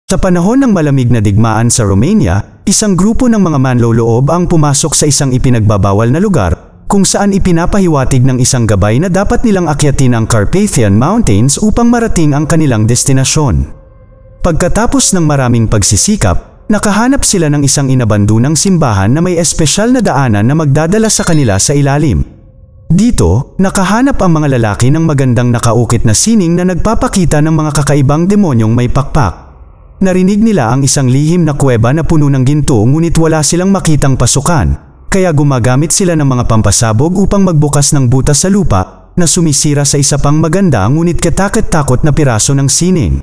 Sa panahon ng malamig na digmaan sa Romania, isang grupo ng mga manloloob ang pumasok sa isang ipinagbabawal na lugar kung saan ipinapahiwatig ng isang gabay na dapat nilang akyatin ang Carpathian Mountains upang marating ang kanilang destinasyon. Pagkatapos ng maraming pagsisikap, nakahanap sila ng isang inabandonang simbahan na may espesyal na daanan na magdadala sa kanila sa ilalim. Dito, nakahanap ang mga lalaki ng magandang nakaukit na sining na nagpapakita ng mga kakaibang demonyong may pakpak. Narinig nila ang isang lihim na kuweba na puno ng ginto ngunit wala silang makitang pasukan, kaya gumagamit sila ng mga pampasabog upang magbukas ng butas sa lupa na sumisira sa isa pang maganda ngunit katakot-takot na piraso ng sining.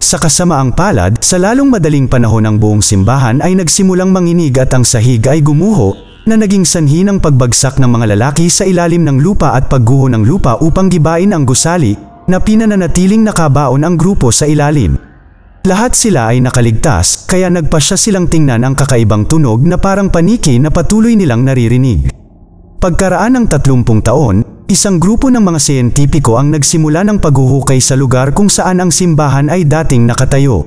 Sa kasamaang palad, sa lalong madaling panahon ang buong simbahan ay nagsimulang manginig at ang sahig ay gumuho na naging sanhi ng pagbagsak ng mga lalaki sa ilalim ng lupa at pagguho ng lupa upang gibain ang gusali na pinananatiling nakabaon ang grupo sa ilalim. Lahat sila ay nakaligtas, kaya nagpasya silang tingnan ang kakaibang tunog na parang paniki na patuloy nilang naririnig. Pagkaraan ng 30 taon, isang grupo ng mga siyentipiko ang nagsimula ng paghuhukay sa lugar kung saan ang simbahan ay dating nakatayo.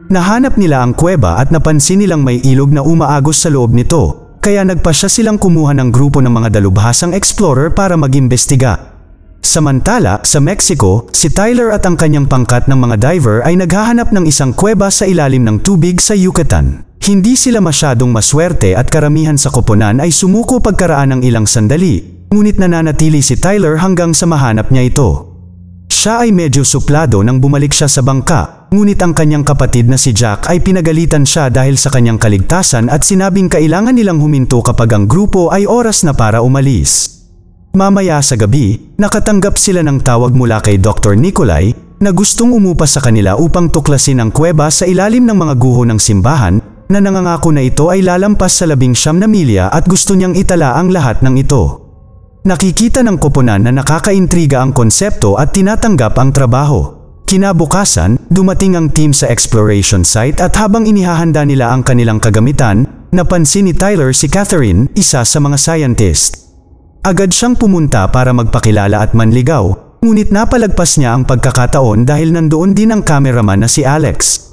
Nahanap nila ang kuweba at napansin nilang may ilog na umaagos sa loob nito, kaya nagpasya silang kumuha ng grupo ng mga dalubhasang explorer para mag-imbestiga. Samantala, sa Mexico, si Tyler at ang kanyang pangkat ng mga diver ay naghahanap ng isang kuweba sa ilalim ng tubig sa Yucatan. Hindi sila masyadong maswerte at karamihan sa koponan ay sumuko pagkaraan ng ilang sandali, ngunit nananatili si Tyler hanggang sa mahanap niya ito. Siya ay medyo suplado nang bumalik siya sa bangka, ngunit ang kanyang kapatid na si Jack ay pinagalitan siya dahil sa kanyang kaligtasan at sinabing kailangan nilang huminto kapag ang grupo ay oras na para umalis. Mamaya sa gabi, nakatanggap sila ng tawag mula kay Dr. Nikolai na gustong umupa sa kanila upang tuklasin ang kuweba sa ilalim ng mga guho ng simbahan na nangangako na ito ay lalampas sa 19 na milya at gusto niyang itala ang lahat ng ito. Nakikita ng koponan na nakakaintriga ang konsepto at tinatanggap ang trabaho. Kinabukasan, dumating ang team sa exploration site at habang inihahanda nila ang kanilang kagamitan, napansin ni Tyler si Catherine, isa sa mga scientist. Agad siyang pumunta para magpakilala at manligaw, ngunit napalagpas niya ang pagkakataon dahil nandoon din ang cameraman na si Alex.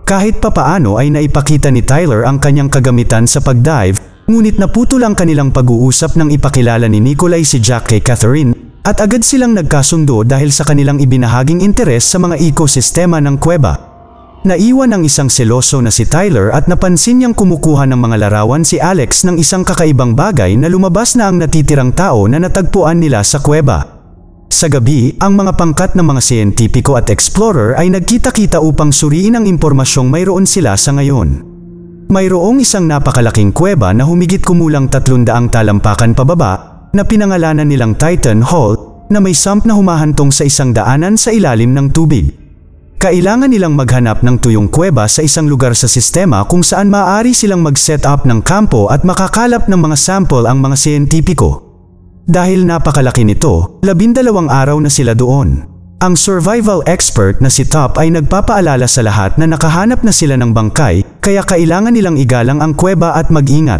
Kahit papaano ay naipakita ni Tyler ang kanyang kagamitan sa pagdive, ngunit naputol ang kanilang pag-uusap nang ipakilala ni Nikolai si Jack kay Catherine, at agad silang nagkasundo dahil sa kanilang ibinahaging interes sa mga ekosistema ng kuweba. Naiwan ang isang seloso na si Tyler at napansin niyang kumukuha ng mga larawan si Alex ng isang kakaibang bagay na lumabas na ang natitirang tao na natagpuan nila sa kuweba. Sa gabi, ang mga pangkat ng mga siyentipiko at explorer ay nagkita-kita upang suriin ang impormasyong mayroon sila sa ngayon. Mayroong isang napakalaking kuweba na humigit kumulang 300 talampakan pababa na pinangalanan nilang Titan Hall na may sump na humahantong sa isang daanan sa ilalim ng tubig. Kailangan nilang maghanap ng tuyong kuweba sa isang lugar sa sistema kung saan maaari silang mag-set up ng kampo at makakalap ng mga sample ang mga siyentipiko. Dahil napakalaki nito, 12 araw na sila doon. Ang survival expert na si Top ay nagpapaalala sa lahat na nakahanap na sila ng bangkay, kaya kailangan nilang igalang ang kuweba at mag-ingat.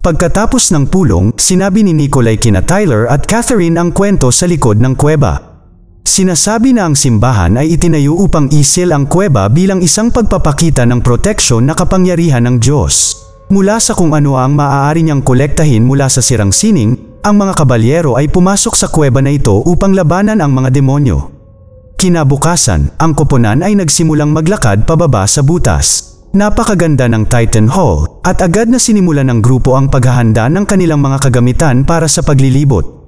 Pagkatapos ng pulong, sinabi ni Nikolai kina Tyler at Catherine ang kwento sa likod ng kuweba. Sinasabi na ang simbahan ay itinayo upang isil ang kuweba bilang isang pagpapakita ng proteksyon na kapangyarihan ng Diyos. Mula sa kung ano ang maaari niyang kolektahin mula sa sirang sining, ang mga kabalyero ay pumasok sa kuweba na ito upang labanan ang mga demonyo. Kinabukasan, ang koponan ay nagsimulang maglakad pababa sa butas. Napakaganda ng Titan Hall, at agad na sinimulan ng grupo ang paghahanda ng kanilang mga kagamitan para sa paglilibot.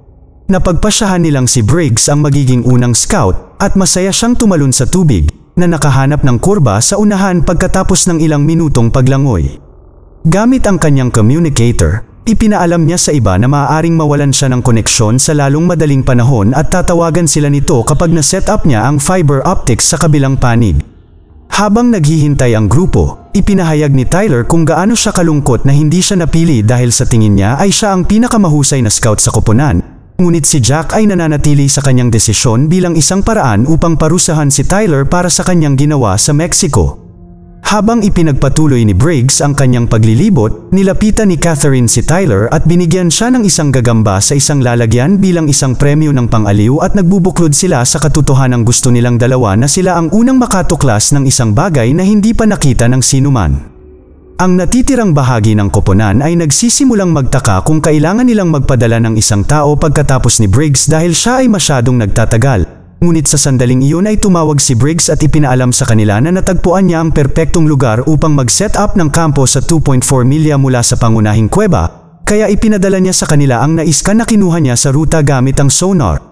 Napagpasyahan nilang si Briggs ang magiging unang scout at masaya siyang tumalon sa tubig na nakahanap ng kurba sa unahan pagkatapos ng ilang minutong paglangoy. Gamit ang kanyang communicator, ipinaalam niya sa iba na maaaring mawalan siya ng koneksyon sa lalong madaling panahon at tatawagan sila nito kapag na-set up niya ang fiber optics sa kabilang panig. Habang naghihintay ang grupo, ipinahayag ni Tyler kung gaano siya kalungkot na hindi siya napili dahil sa tingin niya ay siya ang pinakamahusay na scout sa koponan. Ngunit si Jack ay nananatili sa kanyang desisyon bilang isang paraan upang parusahan si Tyler para sa kanyang ginawa sa Mexico. Habang ipinagpatuloy ni Briggs ang kanyang paglilibot, nilapitan ni Catherine si Tyler at binigyan siya ng isang gagamba sa isang lalagyan bilang isang premyo ng pang-aliw at nagbubuklod sila sa katotohanang gusto nilang dalawa na sila ang unang makatuklas ng isang bagay na hindi pa nakita ng sinuman. Ang natitirang bahagi ng koponan ay nagsisimulang magtaka kung kailangan nilang magpadala ng isang tao pagkatapos ni Briggs dahil siya ay masyadong nagtatagal. Ngunit sa sandaling iyon ay tumawag si Briggs at ipinaalam sa kanila na natagpuan niya ang perpektong lugar upang mag-set up ng kampo sa 2.4 milya mula sa pangunahing kuweba, kaya ipinadala niya sa kanila ang naiskan na kinuha niya sa ruta gamit ang sonar.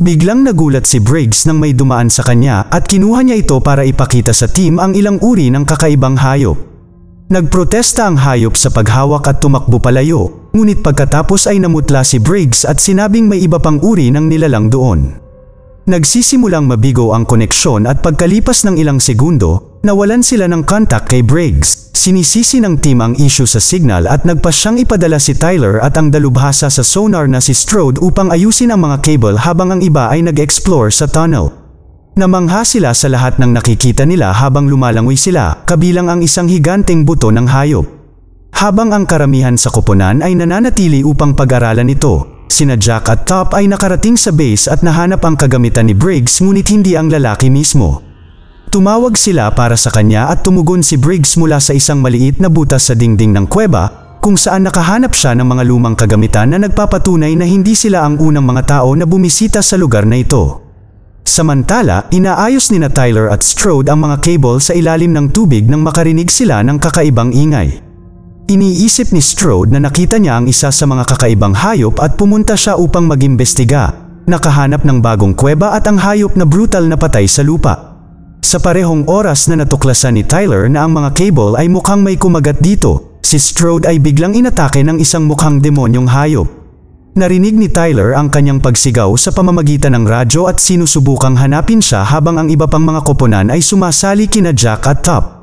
Biglang nagulat si Briggs nang may dumaan sa kanya at kinuha niya ito para ipakita sa team ang ilang uri ng kakaibang hayop. Nagprotesta ang hayop sa paghawak at tumakbo palayo, ngunit pagkatapos ay namutla si Briggs at sinabing may iba pang uri ng nilalang doon. Nagsisimulang mabigo ang koneksyon at pagkalipas ng ilang segundo, nawalan sila ng contact kay Briggs. Sinisisi ng team ang issue sa signal at nagpasyang ipadala si Tyler at ang dalubhasa sa sonar na si Strode upang ayusin ang mga cable habang ang iba ay nag-explore sa tunnel. Namangha sila sa lahat ng nakikita nila habang lumalangoy sila, kabilang ang isang higanteng buto ng hayop. Habang ang karamihan sa koponan ay nananatili upang pag-aralan ito, sina Jack at Top ay nakarating sa base at nahanap ang kagamitan ni Briggs ngunit hindi ang lalaki mismo. Tumawag sila para sa kanya at tumugon si Briggs mula sa isang maliit na butas sa dingding ng kuweba, kung saan nakahanap siya ng mga lumang kagamitan na nagpapatunay na hindi sila ang unang mga tao na bumisita sa lugar na ito. Samantala, inaayos ni Tyler at Strode ang mga cable sa ilalim ng tubig nang makarinig sila ng kakaibang ingay. Iniisip ni Strode na nakita niya ang isa sa mga kakaibang hayop at pumunta siya upang mag-imbestiga. Nakahanap ng bagong kuweba at ang hayop na brutal na patay sa lupa. Sa parehong oras na natuklasan ni Tyler na ang mga cable ay mukhang may kumagat dito, si Strode ay biglang inatake ng isang mukhang demonyong hayop. Narinig ni Tyler ang kanyang pagsigaw sa pamamagitan ng radyo at sinusubukang hanapin siya habang ang iba pang mga koponan ay sumasali kina Jack at Top.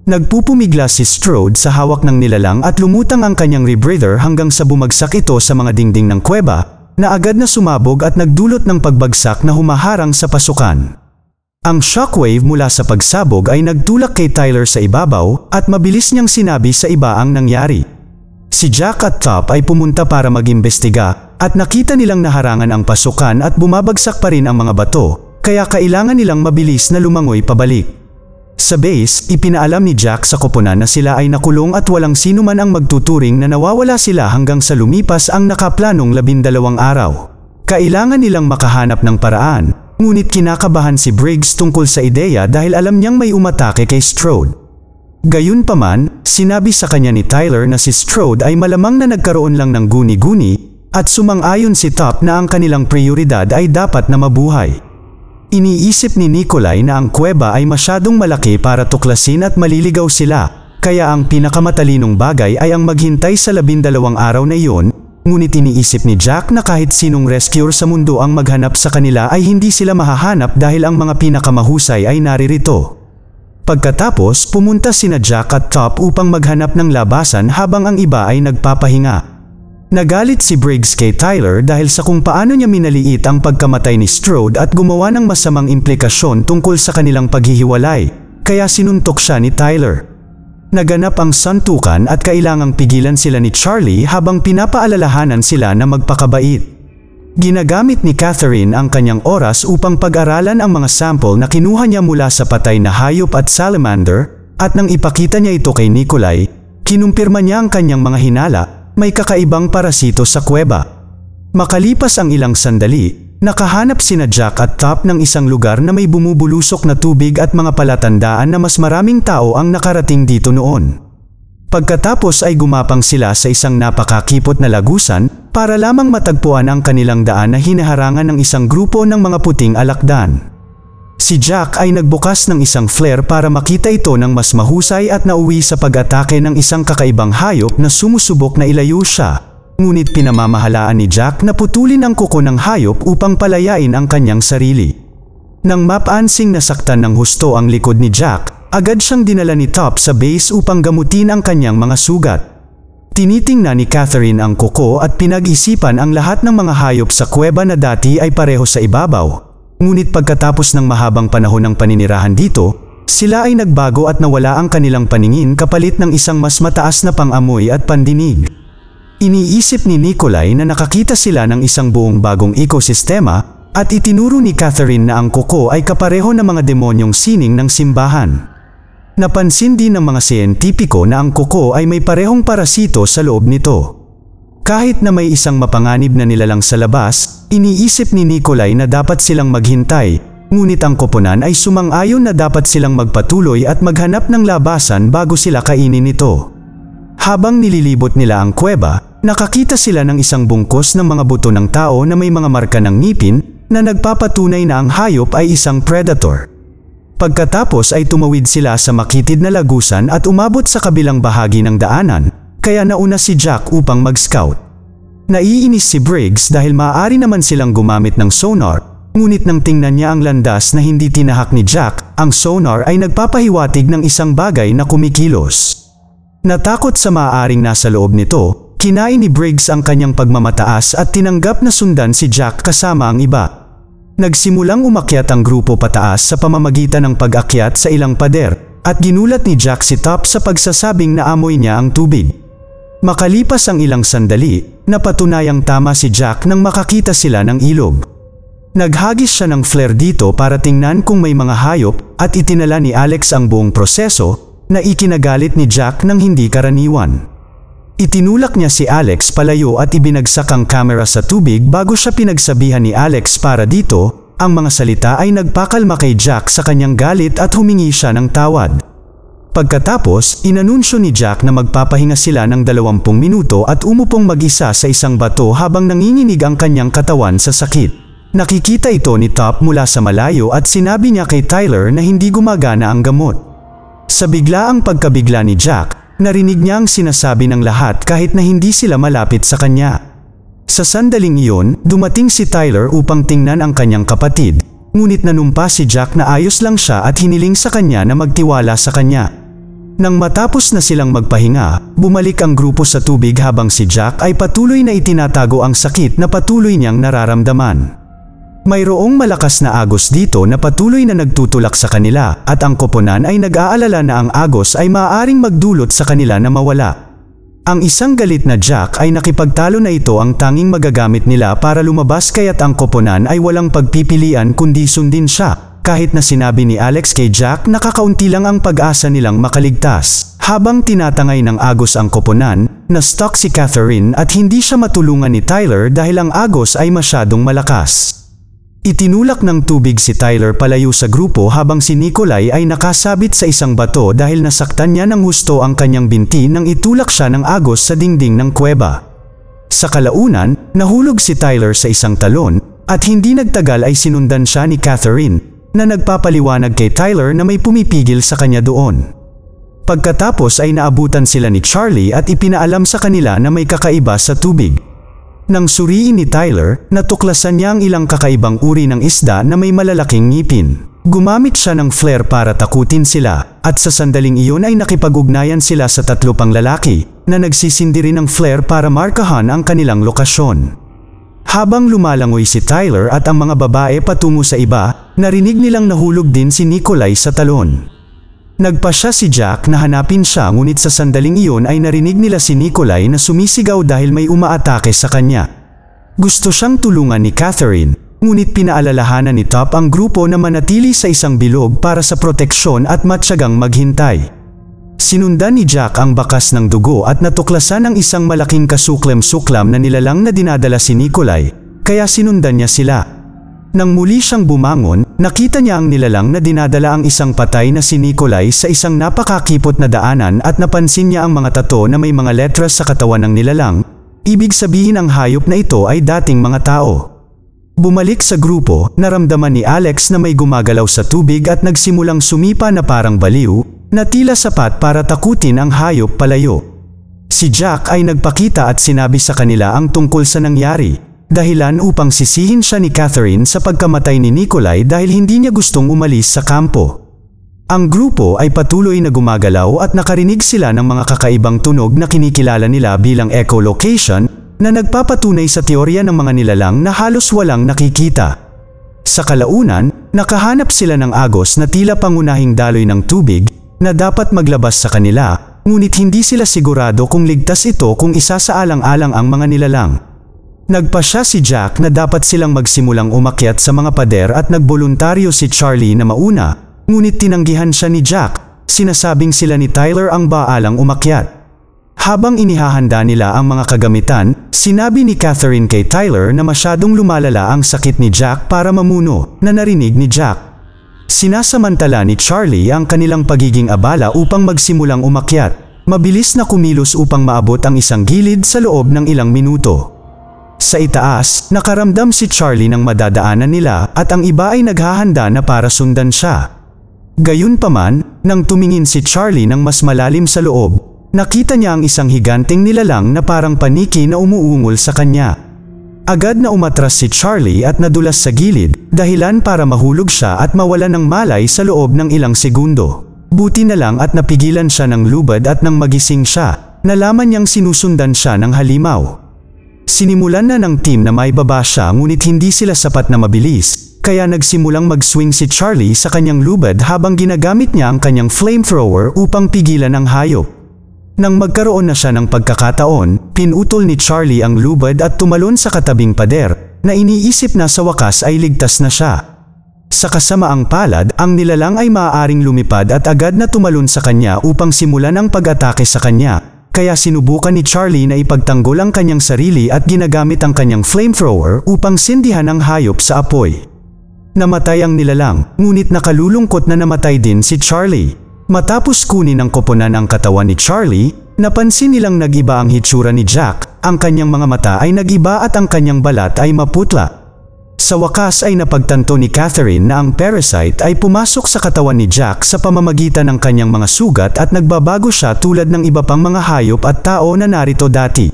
Nagpupumigla si Strode sa hawak ng nilalang at lumutang ang kanyang rebreather hanggang sa bumagsak ito sa mga dingding ng kuweba, na agad na sumabog at nagdulot ng pagbagsak na humaharang sa pasukan. Ang shockwave mula sa pagsabog ay nagtulak kay Tyler sa ibabaw at mabilis niyang sinabi sa iba ang nangyari. Si Jack at Top ay pumunta para mag-imbestiga at nakita nilang naharangan ang pasukan at bumabagsak pa rin ang mga bato, kaya kailangan nilang mabilis na lumangoy pabalik. Sa base, ipinaalam ni Jack sa koponan na sila ay nakulong at walang sino man ang magtuturing na nawawala sila hanggang sa lumipas ang nakaplanong 12 araw. Kailangan nilang makahanap ng paraan, ngunit kinakabahan si Briggs tungkol sa ideya dahil alam niyang may umatake kay Strode. Gayunpaman, sinabi sa kanya ni Tyler na si Strode ay malamang na nagkaroon lang ng guni-guni at sumang-ayon si Top na ang kanilang prioridad ay dapat na mabuhay. Iniisip ni Nikolai na ang kuweba ay masyadong malaki para tuklasin at maliligaw sila, kaya ang pinakamatalinong bagay ay ang maghintay sa 12 araw na iyon, ngunit iniisip ni Jack na kahit sinong rescuer sa mundo ang maghanap sa kanila ay hindi sila mahahanap dahil ang mga pinakamahusay ay naririto. Pagkatapos, pumunta sina Jack at Top upang maghanap ng labasan habang ang iba ay nagpapahinga. Nagalit si Briggs kay Tyler dahil sa kung paano niya minaliit ang pagkamatay ni Strode at gumawa ng masamang implikasyon tungkol sa kanilang paghihiwalay, kaya sinuntok siya ni Tyler. Naganap ang suntukan at kailangang pigilan sila ni Charlie habang pinapaalalahanan sila na magpakabait. Ginagamit ni Catherine ang kanyang oras upang pag-aralan ang mga sample na kinuha niya mula sa patay na hayop at salamander, at nang ipakita niya ito kay Nikolai, kinumpirma niya ang kanyang mga hinala. May kakaibang parasito sa kuweba. Makalipas ang ilang sandali, nakahanap sina Jack at Top ng isang lugar na may bumubulusok na tubig at mga palatandaan na mas maraming tao ang nakarating dito noon. Pagkatapos ay gumapang sila sa isang napakakipot na lagusan para lamang matagpuan ang kanilang daan na hinaharangan ng isang grupo ng mga puting alakdan. Si Jack ay nagbukas ng isang flare para makita ito ng mas mahusay at nauwi sa pag-atake ng isang kakaibang hayop na sumusubok na ilayo siya. Ngunit pinamamahalaan ni Jack na putulin ang kuko ng hayop upang palayain ang kanyang sarili. Nang mapansing nasaktan ng husto ang likod ni Jack, agad siyang dinala ni Top sa base upang gamutin ang kanyang mga sugat. Tinitingnan ni Catherine ang kuko at pinag-isipan ang lahat ng mga hayop sa kuweba na dati ay pareho sa ibabaw. Ngunit pagkatapos ng mahabang panahon ng paninirahan dito, Sila ay nagbago at nawala ang kanilang paningin kapalit ng isang mas mataas na pang-amoy at pandinig. Iniisip ni Nikolai na nakakita sila ng isang buong bagong ekosistema at itinuro ni Catherine na ang kuko ay kapareho ng mga demonyong sining ng simbahan. Napansin din ng mga siyentipiko na ang kuko ay may parehong parasito sa loob nito. Kahit na may isang mapanganib na nilalang sa labas, iniisip ni Nikolai na dapat silang maghintay. Ngunit ang koponan ay sumang-ayon na dapat silang magpatuloy at maghanap ng labasan bago sila kainin ito. Habang nililibot nila ang kuweba, nakakita sila ng isang bungkos ng mga buto ng tao na may mga marka ng ngipin na nagpapatunay na ang hayop ay isang predator. Pagkatapos ay tumawid sila sa makitid na lagusan at umabot sa kabilang bahagi ng daanan, kaya nauna si Jack upang mag-scout. Naiinis si Briggs dahil maaari naman silang gumamit ng sonar. Ngunit nang tingnan niya ang landas na hindi tinahak ni Jack, ang sonar ay nagpapahiwatig ng isang bagay na kumikilos. Natakot sa maaaring nasa loob nito, kinain ni Briggs ang kanyang pagmamataas at tinanggap na sundan si Jack kasama ang iba. Nagsimulang umakyat ang grupo pataas sa pamamagitan ng pag-akyat sa ilang pader, at ginulat ni Jack si Top sa pagsasabing naamoy niya ang tubig. Makalipas ang ilang sandali, napatunayang tama si Jack nang makakita sila ng ilog. Naghagis siya ng flare dito para tingnan kung may mga hayop at itinala ni Alex ang buong proseso na ikinagalit ni Jack ng hindi karaniwan. Itinulak niya si Alex palayo at ibinagsak ang camera sa tubig bago siya pinagsabihan ni Alex para dito. Ang mga salita ay nagpakalma kay Jack sa kanyang galit at humingi siya ng tawad. Pagkatapos, inanunsyo ni Jack na magpapahinga sila ng 20 minuto at umupong mag-isa sa isang bato habang nanginginig ang kanyang katawan sa sakit. Nakikita ito ni Top mula sa malayo at sinabi niya kay Tyler na hindi gumagana ang gamot. Sa biglaang pagkabigla ni Jack, narinig niya ang sinasabi ng lahat kahit na hindi sila malapit sa kanya. Sa sandaling iyon, dumating si Tyler upang tingnan ang kanyang kapatid, ngunit nanumpa si Jack na ayos lang siya at hiniling sa kanya na magtiwala sa kanya. Nang matapos na silang magpahinga, bumalik ang grupo sa tubig habang si Jack ay patuloy na itinatago ang sakit na patuloy niyang nararamdaman. Mayroong malakas na agos dito na patuloy na nagtutulak sa kanila at ang koponan ay nag-aalala na ang agos ay maaaring magdulot sa kanila na mawala. Ang isang galit na Jack ay nakipagtalo na ito ang tanging magagamit nila para lumabas kaya't ang koponan ay walang pagpipilian kundi sundin siya, kahit na sinabi ni Alex kay Jack na kakaunti lang ang pag-asa nilang makaligtas. Habang tinatangay ng agos ang koponan, na-stuck si Catherine at hindi siya matulungan ni Tyler dahil ang agos ay masyadong malakas. Itinulak ng tubig si Tyler palayo sa grupo habang si Nikolai ay nakasabit sa isang bato dahil nasaktan niya ng husto ang kanyang binti nang itulak siya ng agos sa dingding ng kuweba. Sa kalaunan, nahulog si Tyler sa isang talon at hindi nagtagal ay sinundan siya ni Catherine na nagpapaliwanag kay Tyler na may pumipigil sa kanya doon. Pagkatapos ay naabutan sila ni Charlie at ipinaalam sa kanila na may kakaiba sa tubig. Nang suriin ni Tyler, natuklasan niya ang ilang kakaibang uri ng isda na may malalaking ngipin. Gumamit siya ng flare para takutin sila, at sa sandaling iyon ay nakipag-ugnayan sila sa 3 pang lalaki, na nagsisindi rin ng flare para markahan ang kanilang lokasyon. Habang lumalangoy si Tyler at ang mga babae patungo sa iba, narinig nilang nahulog din si Nikolai sa talon. Nagpasya si Jack na hanapin siya ngunit sa sandaling iyon ay narinig nila si Nikolai na sumisigaw dahil may umaatake sa kanya. Gusto siyang tulungan ni Catherine, ngunit pinaalalahanan ni Top ang grupo na manatili sa isang bilog para sa proteksyon at matyagang maghintay. Sinundan ni Jack ang bakas ng dugo at natuklasan ang isang malaking kasuklem-suklam na nilalang na dinadala si Nikolai, kaya sinundan niya sila. Nang muli siyang bumangon, nakita niya ang nilalang na dinadala ang isang patay na si Nikolai sa isang napakakipot na daanan at napansin niya ang mga tato na may mga letras sa katawan ng nilalang. Ibig sabihin ang hayop na ito ay dating mga tao. Bumalik sa grupo, naramdaman ni Alex na may gumagalaw sa tubig at nagsimulang sumipa na parang baliw, na tila sapat para takutin ang hayop palayo. Si Jack ay nagpakita at sinabi sa kanila ang tungkol sa nangyari. Dahilan upang sisihin siya ni Catherine sa pagkamatay ni Nikolai dahil hindi niya gustong umalis sa kampo. Ang grupo ay patuloy na gumagalaw at nakarinig sila ng mga kakaibang tunog na kinikilala nila bilang echolocation na nagpapatunay sa teorya ng mga nilalang na halos walang nakikita. Sa kalaunan, nakahanap sila ng agos na tila pangunahing daloy ng tubig na dapat maglabas sa kanila, ngunit hindi sila sigurado kung ligtas ito kung isasaalang-alang ang mga nilalang. Nagpasya si Jack na dapat silang magsimulang umakyat sa mga pader at nagboluntaryo si Charlie na mauna, ngunit tinanggihan siya ni Jack, sinasabing sila ni Tyler ang baalang umakyat. Habang inihahanda nila ang mga kagamitan, sinabi ni Catherine kay Tyler na masyadong lumalala ang sakit ni Jack para mamuno, na narinig ni Jack. Sinasamantala ni Charlie ang kanilang pagiging abala upang magsimulang umakyat. Mabilis na kumilos upang maabot ang isang gilid sa loob ng ilang minuto. Sa itaas, nakaramdam si Charlie ng madadaanan nila at ang iba ay naghahanda na para sundan siya. Gayunpaman, nang tumingin si Charlie ng mas malalim sa loob, nakita niya ang isang higanting nilalang na parang paniki na umuungol sa kanya. Agad na umatras si Charlie at nadulas sa gilid, dahilan para mahulog siya at mawala ng malay sa loob ng ilang segundo. Buti na lang at napigilan siya ng lubad at nang magising siya, nalaman niyang sinusundan siya ng halimaw. Sinimulan na ng team na maibaba siya ngunit hindi sila sapat na mabilis, kaya nagsimulang mag-swing si Charlie sa kanyang lubad habang ginagamit niya ang kanyang flamethrower upang pigilan ang hayop. Nang magkaroon na siya ng pagkakataon, pinutol ni Charlie ang lubad at tumalon sa katabing pader, na iniisip na sa wakas ay ligtas na siya. Sa kasamaang palad, ang nilalang ay maaaring lumipad at agad na tumalon sa kanya upang simulan ang pag-atake sa kanya. Kaya sinubukan ni Charlie na ipagtanggol ang kanyang sarili at ginagamit ang kanyang flamethrower upang sindihan ang hayop sa apoy. Namatay ang nilalang, ngunit nakalulungkot na namatay din si Charlie. Matapos kunin ng koponan ang katawan ni Charlie, napansin nilang nag-iba ang hitsura ni Jack, ang kanyang mga mata ay nag-iba at ang kanyang balat ay maputla. Sa wakas ay napagtanto ni Catherine na ang parasite ay pumasok sa katawan ni Jack sa pamamagitan ng kanyang mga sugat at nagbabago siya tulad ng iba pang mga hayop at tao na narito dati.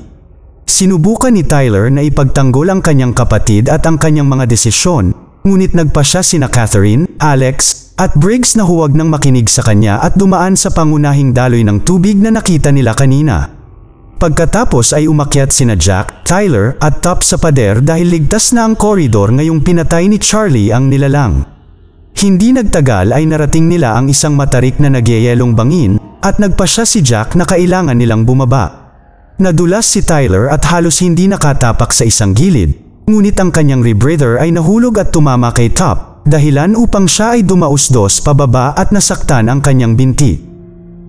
Sinubukan ni Tyler na ipagtanggol ang kanyang kapatid at ang kanyang mga desisyon, ngunit nagpasya sina Catherine, Alex, at Briggs na huwag nang makinig sa kanya at dumaan sa pangunahing daloy ng tubig na nakita nila kanina. Pagkatapos ay umakyat sina Jack, Tyler at Top sa pader dahil ligtas na ang koridor ngayong pinatay ni Charlie ang nilalang. Hindi nagtagal ay narating nila ang isang matarik na nagyayelong bangin at nagpasya si Jack na kailangan nilang bumaba. Nadulas si Tyler at halos hindi nakatapak sa isang gilid, ngunit ang kanyang rebreather ay nahulog at tumama kay Top, dahilan upang siya ay dumausdos pababa at nasaktan ang kanyang binti.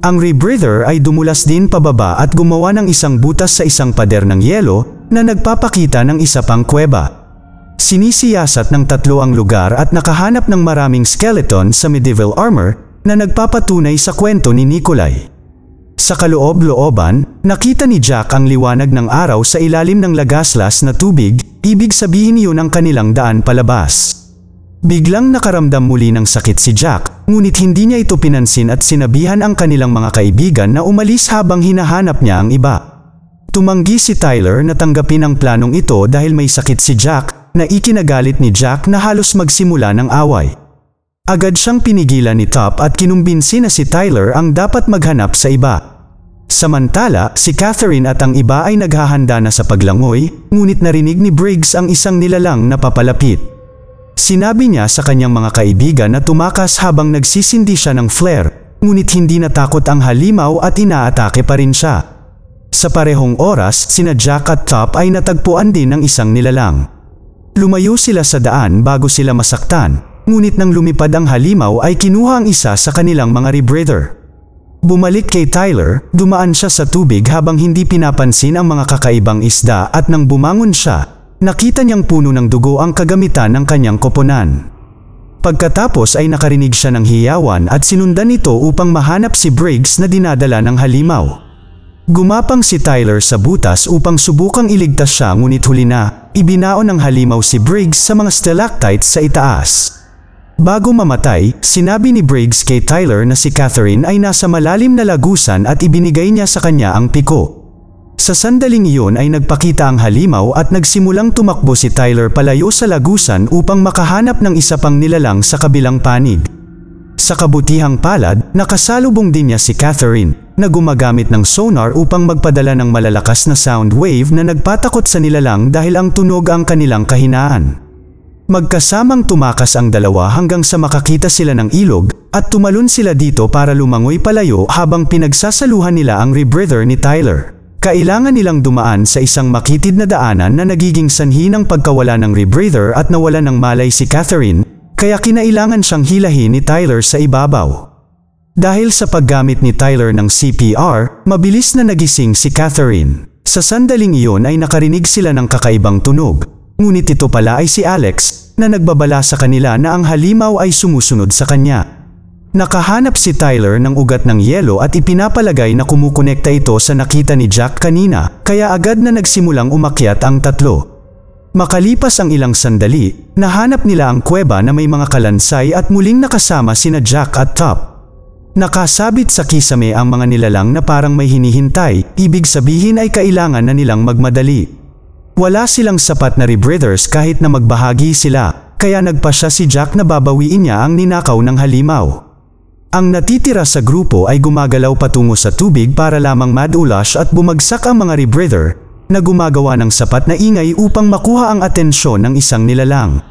Ang rebreather ay dumulas din pababa at gumawa ng isang butas sa isang pader ng yelo na nagpapakita ng isa pang kuweba. Sinisiyasat ng tatlo ang lugar at nakahanap ng maraming skeleton sa medieval armor na nagpapatunay sa kwento ni Nikolai. Sa kaloob-looban, nakita ni Jack ang liwanag ng araw sa ilalim ng lagaslas na tubig, ibig sabihin iyon ang kanilang daan palabas. Biglang nakaramdam muli ng sakit si Jack, ngunit hindi niya ito pinansin at sinabihan ang kanilang mga kaibigan na umalis habang hinahanap niya ang iba. Tumanggi si Tyler na tanggapin ang planong ito dahil may sakit si Jack, na ikinagalit ni Jack na halos magsimula ng away. Agad siyang pinigilan ni Top at kinumbinsi na si Tyler ang dapat maghanap sa iba. Samantala, si Catherine at ang iba ay naghahanda na sa paglangoy, ngunit narinig ni Briggs ang isang nilalang na papalapit. Sinabi niya sa kanyang mga kaibigan na tumakas habang nagsisindi siya ng flare, ngunit hindi natakot ang halimaw at inaatake pa rin siya. Sa parehong oras, sina Jack at Top ay natagpuan din ng isang nilalang. Lumayo sila sa daan bago sila masaktan, ngunit nang lumipad ang halimaw ay kinuha ang isa sa kanilang mga rebreather. Bumalik kay Tyler, dumaan siya sa tubig habang hindi pinapansin ang mga kakaibang isda at nang bumangon siya, nakita niyang puno ng dugo ang kagamitan ng kanyang koponan. Pagkatapos ay nakarinig siya ng hiyawan at sinundan ito upang mahanap si Briggs na dinadala ng halimaw. Gumapang si Tyler sa butas upang subukang iligtas siya ngunit huli na, ibinaon ng halimaw si Briggs sa mga stalactites sa itaas. Bago mamatay, sinabi ni Briggs kay Tyler na si Catherine ay nasa malalim na lagusan at ibinigay niya sa kanya ang piko. Sa sandaling iyon ay nagpakita ang halimaw at nagsimulang tumakbo si Tyler palayo sa lagusan upang makahanap ng isa pang nilalang sa kabilang panig. Sa kabutihang palad, nakasalubong din niya si Catherine, na gumagamit ng sonar upang magpadala ng malalakas na sound wave na nagpatakot sa nilalang dahil ang tunog ang kanilang kahinaan. Magkasamang tumakas ang dalawa hanggang sa makakita sila ng ilog at tumalon sila dito para lumangoy palayo habang pinagsasaluhan nila ang rebreather ni Tyler. Kailangan nilang dumaan sa isang makitid na daanan na nagiging sanhi ng pagkawala ng rebreather at nawala ng malay si Catherine, kaya kinailangan siyang hilahin ni Tyler sa ibabaw. Dahil sa paggamit ni Tyler ng CPR, mabilis na nagising si Catherine. Sa sandaling iyon ay nakarinig sila ng kakaibang tunog. Ngunit ito pala ay si Alex, na nagbabala sa kanila na ang halimaw ay sumusunod sa kanya. Nakahanap si Tyler ng ugat ng yelo at ipinapalagay na kumukonekta ito sa nakita ni Jack kanina, kaya agad na nagsimulang umakyat ang tatlo. Makalipas ang ilang sandali, nahanap nila ang kuweba na may mga kalansay at muling nakasama sina Jack at Top. Nakasabit sa kisame ang mga nilalang na parang may hinihintay, ibig sabihin ay kailangan na nilang magmadali. Wala silang sapat na rebreathers kahit na magbahagi sila, kaya nagpasya si Jack na babawiin niya ang ninakaw ng halimaw. Ang natitira sa grupo ay gumagalaw patungo sa tubig para lamang madulash at bumagsak ang mga rebreather na gumagawa ng sapat na ingay upang makuha ang atensyon ng isang nilalang.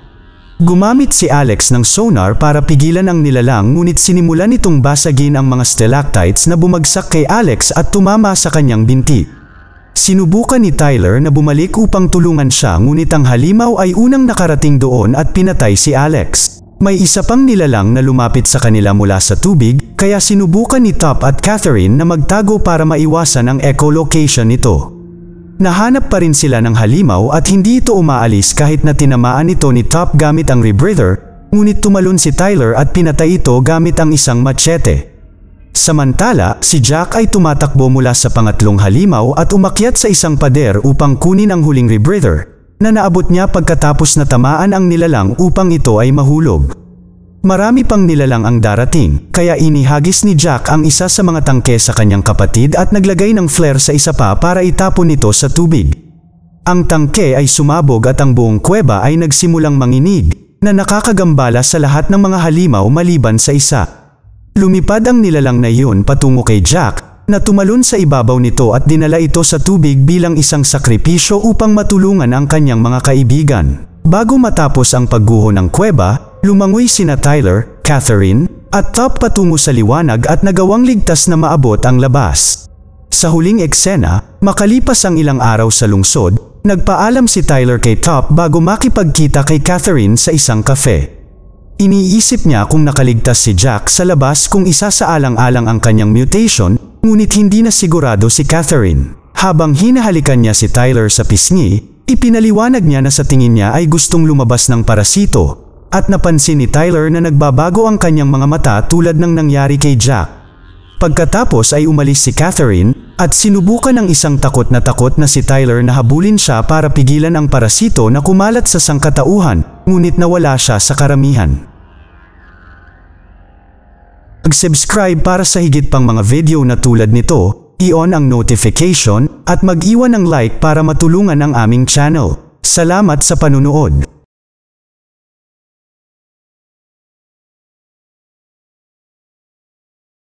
Gumamit si Alex ng sonar para pigilan ang nilalang ngunit sinimulan nitong basagin ang mga stalactites na bumagsak kay Alex at tumama sa kanyang binti. Sinubukan ni Tyler na bumalik upang tulungan siya ngunit ang halimaw ay unang nakarating doon at pinatay si Alex. May isa pang nilalang na lumapit sa kanila mula sa tubig, kaya sinubukan ni Top at Catherine na magtago para maiwasan ang echolocation nito. Nahanap pa rin sila ng halimaw at hindi ito umaalis kahit na tinamaan ito ni Top gamit ang rebreather, ngunit tumalon si Tyler at pinatay ito gamit ang isang machete. Samantala, si Jack ay tumatakbo mula sa pangatlong halimaw at umakyat sa isang pader upang kunin ang huling rebreather, na naabot niya pagkatapos na tamaan ang nilalang upang ito ay mahulog. Marami pang nilalang ang darating, kaya inihagis ni Jack ang isa sa mga tangke sa kanyang kapatid at naglagay ng flare sa isa pa para itapon ito sa tubig. Ang tangke ay sumabog at ang buong kuweba ay nagsimulang manginig, na nakakagambala sa lahat ng mga halimaw maliban sa isa. Lumipad ang nilalang na iyon patungo kay Jack, na tumalon sa ibabaw nito at dinala ito sa tubig bilang isang sakripisyo upang matulungan ang kanyang mga kaibigan. Bago matapos ang pagguho ng kuweba, lumangoy sina Tyler, Catherine, at Top patungo sa liwanag at nagawang ligtas na maabot ang labas. Sa huling eksena, makalipas ang ilang araw sa lungsod, nagpaalam si Tyler kay Top bago makipagkita kay Catherine sa isang cafe. Iniisip niya kung nakaligtas si Jack sa labas kung isasaalang-alang ang kanyang mutation, ngunit hindi na sigurado si Catherine. Habang hinahalikan niya si Tyler sa pisngi, ipinaliwanag niya na sa tingin niya ay gustong lumabas ng parasito, at napansin ni Tyler na nagbabago ang kanyang mga mata tulad ng nangyari kay Jack. Pagkatapos ay umalis si Catherine, at sinubukan ng isang takot na si Tyler na habulin siya para pigilan ang parasito na kumalat sa sangkatauhan, ngunit nawala siya sa karamihan. Mag-subscribe para sa higit pang mga video na tulad nito, i-on ang notification, at mag-iwan ng like para matulungan ang aming channel. Salamat sa panunood.